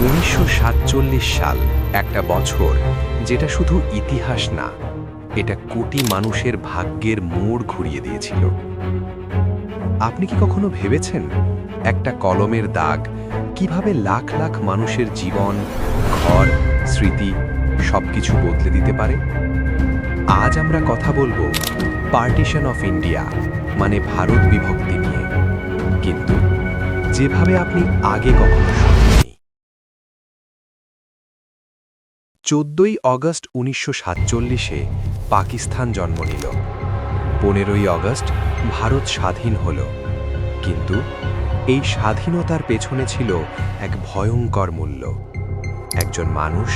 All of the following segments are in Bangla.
1947 সাল একটা বছর যেটা শুধু ইতিহাস না, এটা কোটি মানুষের ভাগ্যের মোড় ঘুরিয়ে দিয়েছিল। আপনি কি কখনো ভেবেছেন একটা কলমের দাগ কিভাবে লাখ লাখ মানুষের জীবন, ঘর, স্মৃতি সবকিছু বদলে দিতে পারে? আজ আমরা কথা বলবো পার্টিশন অফ ইন্ডিয়া মানে ভারত বিভক্তি নিয়ে, কিন্তু যেভাবে আপনি আগে কখনো শুনেননি। 14ই অগস্ট 1947-এ পাকিস্তান জন্ম নিল। 15ই অগস্ট ভারত স্বাধীন হল। কিন্তু এই স্বাধীনতার পেছনে ছিল এক ভয়ঙ্কর মূল্য। একজন মানুষ,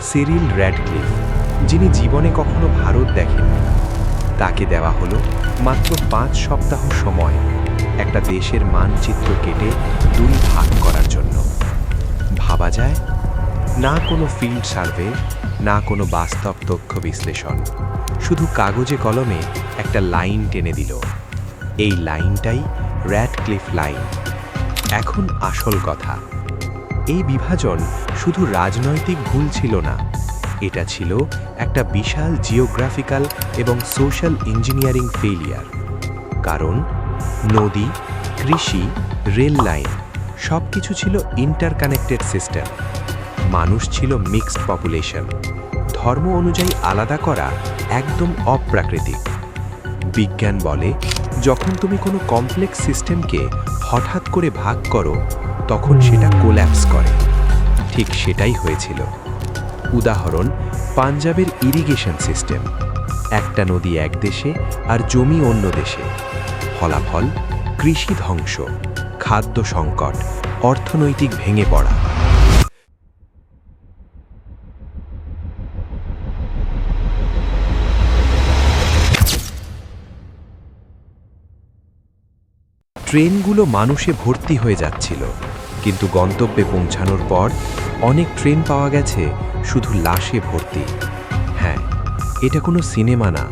সিরিল র্যাডক্লিফ, যিনি জীবনে কখনো ভারত দেখেননি, তাকে দেওয়া হলো মাত্র 5 সপ্তাহ সময় একটা দেশের মানচিত্র কেটে 2 ভাগ করার জন্য। ভাবা যায়, না কোনো ফিল্ড সার্ভে, না কোনো বাস্তব তথ্য বিশ্লেষণ, শুধু কাগজে কলমে একটা লাইন টেনে দিল। এই লাইনটাই র্যাডক্লিফ লাইন। এখন আসল কথা, এই বিভাজন শুধু রাজনৈতিক ভুল ছিল না, এটা ছিল একটা বিশাল জিওগ্রাফিক্যাল এবং সোশ্যাল ইঞ্জিনিয়ারিং ফেলিয়ার। কারণ নদী, কৃষি, রেল লাইন সবকিছু ছিল ইন্টারকানেক্টেড সিস্টেম। মানুষ ছিল মিক্সড পপুলেশন। ধর্ম অনুযায়ী আলাদা করা একদম অপ্রাকৃতিক। বিজ্ঞান বলে, যখন তুমি কোনো কমপ্লেক্স সিস্টেমকে হঠাৎ করে ভাগ করো, তখন সেটা কোল্যাপস করে। ঠিক সেটাই হয়েছিল। উদাহরণ, পাঞ্জাবের ইরিগেশন সিস্টেম। একটা নদী এক দেশে আর জমি অন্য দেশে। ফলাফল, কৃষি ধ্বংস, খাদ্য সংকট, অর্থনৈতিক ভেঙে পড়া। ট্রেনগুলো মানুষে ভর্তি হয়ে যাচ্ছিল, কিন্তু গন্তব্যে পৌঁছানোর পর অনেক ট্রেন পাওয়া গেছে শুধু লাশে ভর্তি। হ্যাঁ, এটা কোনো সিনেমা না,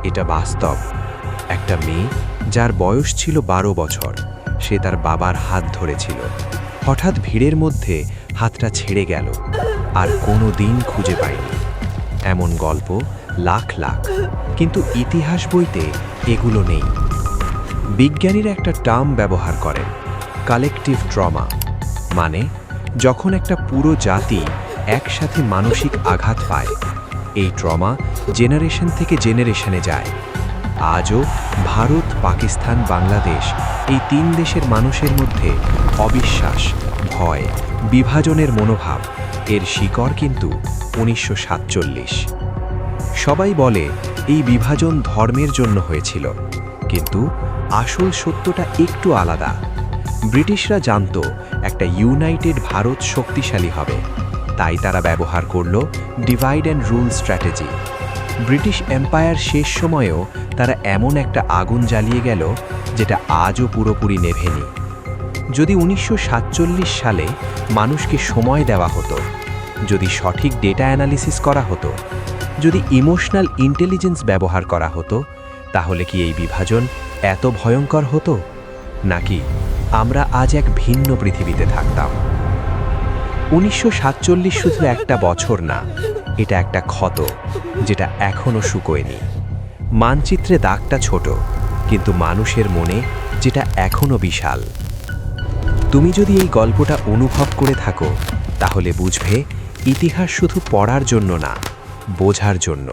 এটা বাস্তব। একটা মেয়ে, যার বয়স ছিল 12 বছর, সে তার বাবার হাত ধরেছিল। হঠাৎ ভিড়ের মধ্যে হাতটা ছেড়ে গেল, আর কোনো দিন খুঁজে পায়নি। এমন গল্প লাখ লাখ, কিন্তু ইতিহাস বইতে এগুলো নেই। বিজ্ঞানীরা একটা টার্ম ব্যবহার করেন, কালেকটিভ ট্রমা। মানে, যখন একটা পুরো জাতি একসাথে মানসিক আঘাত পায়, এই ট্রমা জেনারেশন থেকে জেনারেশনে যায়। আজও ভারত, পাকিস্তান, বাংলাদেশ এই 3 দেশের মানুষের মধ্যে অবিশ্বাস, ভয়, বিভাজনের মনোভাব, এর শিকড় কিন্তু 1947। সবাই বলে এই বিভাজন ধর্মের জন্য হয়েছিল, কিন্তু আসল সত্যটা একটু আলাদা। ব্রিটিশরা জানত একটা ইউনাইটেড ভারত শক্তিশালী হবে, তাই তারা ব্যবহার করল divide and rule strategy. British empire শেষ সময়েও তারা এমন একটা আগুন জ্বালিয়ে গেল যেটা আজও পুরোপুরি নেভেনি। যদি 1947 সালে মানুষকে সময় দেওয়া হতো, যদি সঠিক ডেটা অ্যানালিসিস করা হতো, যদি ইমোশনাল ইন্টেলিজেন্স ব্যবহার করা হতো, তাহলে কি এই বিভাজন এত ভয়ঙ্কর হতো? নাকি আমরা আজ এক ভিন্ন পৃথিবীতে থাকতাম? 1947 শুধু একটা বছর না, এটা একটা ক্ষত যেটা এখনো শুকোয়নি। মানচিত্রে দাগটা ছোট, কিন্তু মানুষের মনে যেটা এখনো বিশাল। তুমি যদি এই গল্পটা অনুভব করে থাকো, তাহলে বুঝবে ইতিহাস শুধু পড়ার জন্য না, বোঝার জন্য।